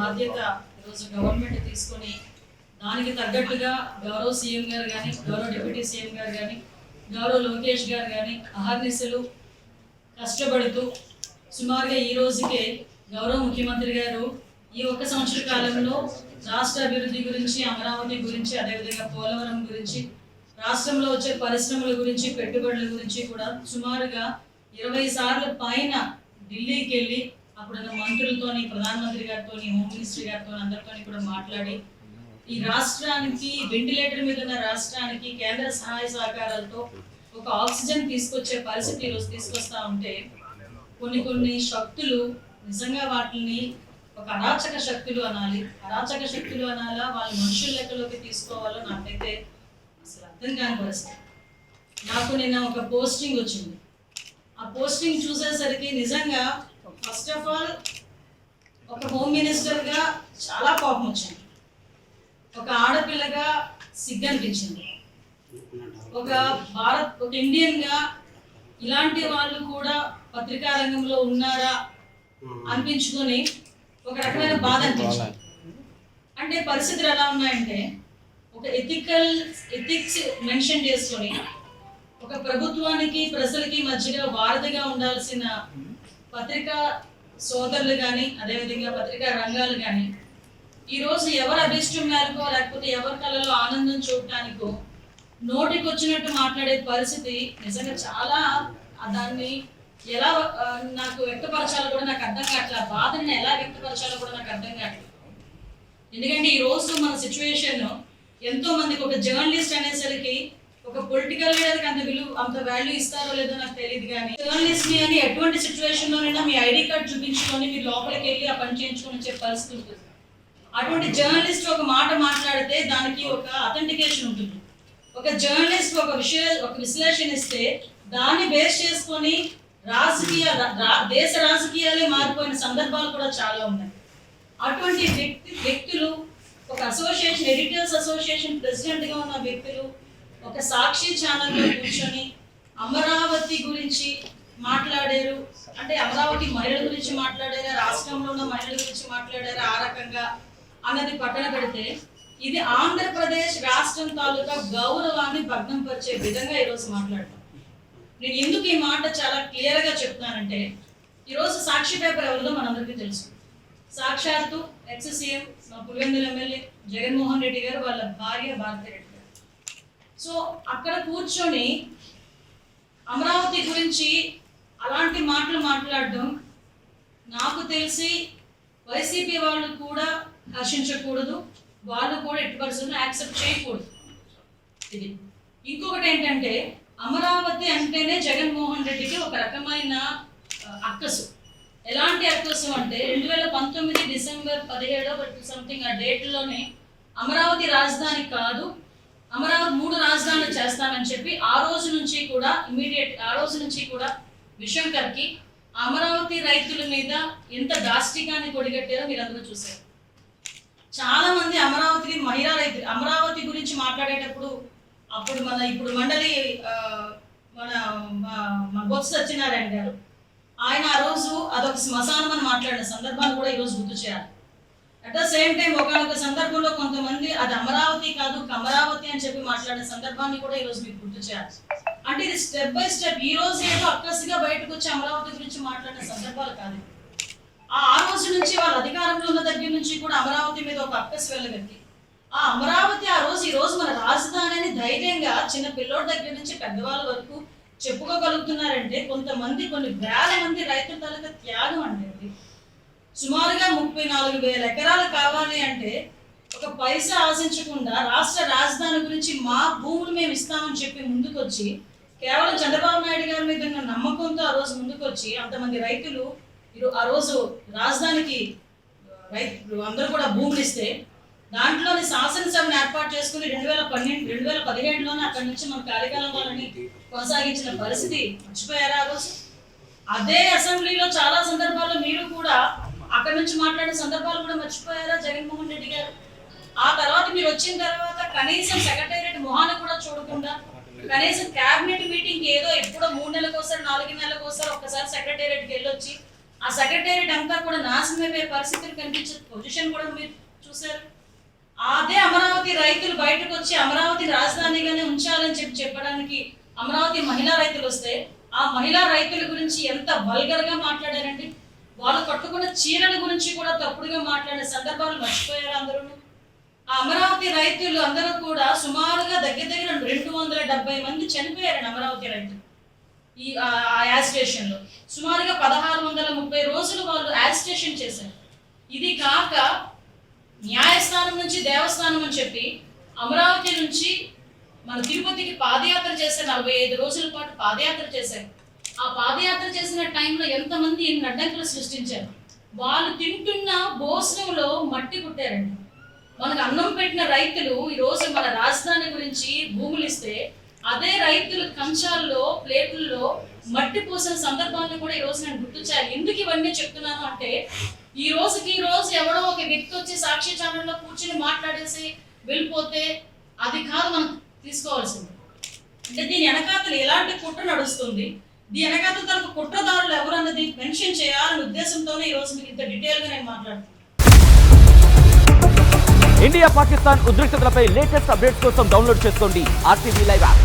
బాధ్యత ఈరోజు గవర్నమెంట్ తీసుకొని దానికి తగ్గట్టుగా గౌరవ సీఎం గారు కానీ, గౌరవ డిప్యూటీ సీఎం గారు కానీ, గౌరవ లోకేష్ గారు కానీ అహర్నిశలు కష్టపడుతూ సుమారుగా ఈ రోజుకే గౌరవ ముఖ్యమంత్రి గారు ఈ 1 సంవత్సర కాలంలో రాష్ట్ర అభివృద్ధి గురించి, అమరావతి గురించి, అదేవిధంగా పోలవరం గురించి, రాష్ట్రంలో వచ్చే పరిశ్రమల గురించి, పెట్టుబడుల గురించి కూడా సుమారుగా 20 సార్లు పైన ఢిల్లీకి వెళ్ళి అప్పుడున్న మంత్రులతోని, ప్రధానమంత్రి గారితో, హోమ్ మినిస్టర్ గారితో అందరితో కూడా మాట్లాడి ఈ రాష్ట్రానికి వెంటిలేటర్ మీద ఉన్న రాష్ట్రానికి కేంద్ర సహాయ సహకారాలతో ఒక ఆక్సిజన్ తీసుకొచ్చే పరిస్థితి ఈరోజు తీసుకొస్తా ఉంటే కొన్ని శక్తులు నిజంగా వాటిని ఒక అరాచక శక్తులు అనాలి, అరాచక శక్తులు అనాలా, వాళ్ళ మనుషుల లెక్కలోకి తీసుకోవాలో నాకైతే అసలు అర్థం కాని పరిస్థితి. నాకు నిన్న ఒక పోస్టింగ్ వచ్చింది. ఆ పోస్టింగ్ చూసేసరికి నిజంగా ఫస్ట్ ఆఫ్ ఆల్ ఒక హోమ్ మినిస్టర్గా చాలా కోపం వచ్చింది, ఒక ఆడపిల్లగా సిగ్గు అనిపించింది, ఒక ఇండియన్గా ఇలాంటి వాళ్ళు కూడా పత్రికా రంగంలో ఉన్నారా అనిపించుకొని ఒక రకమైన బాధ అనిపించింది. అంటే పరిస్థితులు ఎలా ఉన్నాయంటే ఒక ఎథిక్స్ మెన్షన్ చేసుకొని ఒక ప్రభుత్వానికి ప్రజలకి మధ్యగా వారధిగా ఉండాల్సిన పత్రికా సోదరులు కానీ, అదేవిధంగా పత్రికా రంగాలు కానీ ఈరోజు ఎవరు అభిష్టం మేరకో లేకపోతే ఎవరి కళలో ఆనందం చూడటానికో నోటికి వచ్చినట్టు మాట్లాడే పరిస్థితి నిజంగా చాలా, దాన్ని ఎలా నాకు వ్యక్తపరచాలో కూడా నాకు అర్థం కావట్లేదు, ఆ బాధని ఎలా వ్యక్తపరచాలో కూడా నాకు అర్థం కావట్లేదు. ఎందుకంటే ఈ రోజు మన సిచ్యువేషన్ ఎంతో మందికి, ఒక జర్నలిస్ట్ అనేసరికి ఒక పొలిటికల్ లీడర్కి అంత వాల్యూ ఇస్తారో లేదో నాకు తెలియదు, కానీ జర్నలిస్ట్ ని అని ఎటువంటి సిచ్యువేషన్ లోనైనా మీ ఐడి కార్డ్ చూపించుకొని మీరు లోపలికి వెళ్ళి ఆ పని చేయించుకొని వచ్చే పరిస్థితి ఉంటుంది. అటువంటి జర్నలిస్ట్ ఒక మాట మాట్లాడితే దానికి ఒక అథెంటికేషన్ ఉంటుంది. ఒక జర్నలిస్ట్ ఒక విశ్లేషణ ఇస్తే దాన్ని బేస్ చేసుకొని దేశ రాజకీయాలే మారిపోయిన సందర్భాలు కూడా చాలా ఉన్నాయి. అటువంటి వ్యక్తులు ఒక అసోసియేషన్, ఎడిటర్స్ అసోసియేషన్ ప్రెసిడెంట్ గా ఉన్న వ్యక్తులు ఒక సాక్షి ఛానల్లో కూర్చొని అమరావతి గురించి మాట్లాడారు, అంటే అమరావతి మహిళల గురించి మాట్లాడారా, రాష్ట్రంలో ఉన్న మహిళల గురించి మాట్లాడారా, ఆ రకంగా అన్నది పక్కన పెడితే ఇది ఆంధ్రప్రదేశ్ రాష్ట్రం తాలూకా గౌరవాన్ని భగ్నం పరిచే విధంగా ఈరోజు మాట్లాడతాం. నేను ఎందుకు ఈ మాట చాలా క్లియర్గా చెప్తానంటే ఈరోజు సాక్షి పేపర్ ఎవరిదో మనందరికీ తెలుసు. సాక్షాత్తు ఎక్స్ సీఎం మా పులివెందుల ఎమ్మెల్యే జగన్మోహన్ రెడ్డి గారు వాళ్ళ భార్య భారతి రెడ్డి గారు. సో అక్కడ కూర్చొని అమరావతి గురించి అలాంటి మాటలు మాట్లాడడం నాకు తెలిసి వైసీపీ వాళ్ళు కూడా హర్షించకూడదు, వాళ్ళు కూడా ఎట్టి పరిస్థితుల్లో యాక్సెప్ట్ చేయకూడదు. ఇది ఇంకొకటి ఏంటంటే అమరావతి అంటేనే జగన్మోహన్ రెడ్డికి ఒక రకమైన అక్కసు. ఎలాంటి అక్కసు అంటే 2019 డిసెంబర్ 17 సంథింగ్ ఆ డేట్లోనే అమరావతి రాజధాని కాదు, అమరావతి 3 రాజధానులు చేస్తామని చెప్పి ఆ రోజు నుంచి కూడా విషయం కక్కి అమరావతి రైతుల మీద ఎంత దాష్టికాన్ని కొడిగట్టారో మీరు అందరూ చూశారు. చాలా మంది మహిళా రైతులు అమరావతి గురించి మాట్లాడేటప్పుడు ఇప్పుడు మండలి మన బొత్స సత్యనారాయణ గారు ఆయన ఆ రోజు అదొక శ్మశానం అని మాట్లాడిన సందర్భాన్ని కూడా ఈరోజు గుర్తు చేయాలి. అట్ ద సేమ్ టైం ఒకనొక సందర్భంలో కొంతమంది అది అమరావతి కాదు కమరావతి అని చెప్పి మాట్లాడిన సందర్భాన్ని కూడా ఈరోజు మీకు గుర్తు చేయాలి. అంటే ఇది స్టెప్ బై స్టెప్ ఈ రోజు ఏదో అక్కసిగా బయటకు వచ్చి అమరావతి గురించి మాట్లాడిన సందర్భాలు కాదు. ఆ రోజు నుంచి వాళ్ళ అధికారంలో ఉన్న దగ్గర నుంచి కూడా అమరావతి మీద ఒక అక్కసి వెళ్ళగలిగి ఆ అమరావతి ఈ రోజు మన రాజధాని అని ధైర్యంగా చిన్న పిల్లోడి దగ్గర నుంచి పెద్దవాళ్ళ వరకు చెప్పుకోగలుగుతున్నారంటే కొన్ని వేల మంది రైతుల తాలూకా త్యాగం అంటే. సుమారుగా 34,000 ఎకరాలు కావాలి అంటే ఒక పైసా ఆశించకుండా రాష్ట్ర రాజధాని గురించి మా భూములు మేము ఇస్తామని చెప్పి ముందుకొచ్చి కేవలం చంద్రబాబు నాయుడు గారి మీద ఉన్న నమ్మకంతో ఆ రోజు ముందుకొచ్చి అంతమంది రైతులు ఆ రోజు రాజధానికి రైతులు అందరూ కూడా భూములు ఇస్తే దాంట్లోని శాసనసభను ఏర్పాటు చేసుకుని 2017లోనే అక్కడి నుంచి మన కార్యకాలం వాళ్ళని కొనసాగించిన పరిస్థితి మర్చిపోయారా ఆ రోజు? అదే అసెంబ్లీలో చాలా సందర్భాల్లో మీరు కూడా అక్కడి నుంచి మాట్లాడిన సందర్భాలు కూడా మర్చిపోయారా జగన్మోహన్ రెడ్డి గారు? ఆ తర్వాత మీరు వచ్చిన తర్వాత కనీసం సెక్రటేరియట్ మొహాన్ని కూడా చూడకుండా కనీసం క్యాబినెట్ మీటింగ్ ఏదో ఎప్పుడో 3 నెలలకు ఒకసారి 4 నెలలకు ఒకసారి ఒక్కసారి సెక్రటేరియట్కి వెళ్ళొచ్చి ఆ సెక్రటేరియట్ అంతా కూడా నాశనమైపోయే పరిస్థితులు కనిపించే పొజిషన్ కూడా మీరు చూశారు. అదే అమరావతి రైతులు బయటకు వచ్చి అమరావతి రాజధానిగానే ఉంచాలని చెప్పడానికి అమరావతి మహిళా రైతులు వస్తే ఆ మహిళా రైతుల గురించి ఎంత వల్గర్ గా మాట్లాడారంటే, వాళ్ళు కట్టుకున్న చీరల గురించి కూడా తప్పుడుగా మాట్లాడే సందర్భాలు మర్చిపోయారు అందరూ. ఆ అమరావతి రైతులు అందరూ కూడా సుమారుగా దగ్గర 270 మంది చనిపోయారండి అమరావతి రైతులు. ఈ యాజిటేషన్ లో సుమారుగా 1630 రోజులు వాళ్ళు యాజిటేషన్ చేశారు. ఇది కాక న్యాయస్థానం నుంచి దేవస్థానం అని చెప్పి అమరావతి నుంచి మన తిరుపతికి పాదయాత్ర చేశారు. 45 రోజుల పాటు పాదయాత్ర చేశారు. ఆ పాదయాత్ర చేసిన టైంలో ఎంతమంది ఎన్ని అడ్డంకులు సృష్టించారు. వాళ్ళు తింటున్న భోజనంలో మట్టి కుట్టారండి. మనకు అన్నం పెట్టిన రైతులు ఈరోజు మన రాజధాని గురించి భూములు ఇస్తే అదే రైతులు కంచాల్లో ప్లేట్లలో మట్టి పూసిన సందర్భాన్ని కూడా ఈరోజు నేను గుర్తించాను. ఎందుకు ఇవన్నీ చెప్తున్నాను అంటే, ఈ రోజు ఎవడో ఒక వ్యక్తి వచ్చి సాక్షి ఛానల్లో కూర్చుని మాట్లాడేసి వెళ్ళిపోతే అది కాదు మనం తీసుకోవాల్సింది. అంటే దీని వెనకాతలు ఎలాంటి కుట్ర నడుస్తుంది, దీని వెనకాతలు తనకు కుట్రదారులు ఎవరు అన్నది మెన్షన్ చేయాలనే ఉద్దేశంతోనే ఈరోజు మీకు ఇంత డీటెయిల్గా నేను మాట్లాడుతున్నాను. ఇండియా పాకిస్తాన్ ఉద్రిక్తతలపై లేటెస్ట్ అప్డేట్స్ కోసం డౌన్లోడ్ చేసుకోండి RTV లైవ్ యాప్.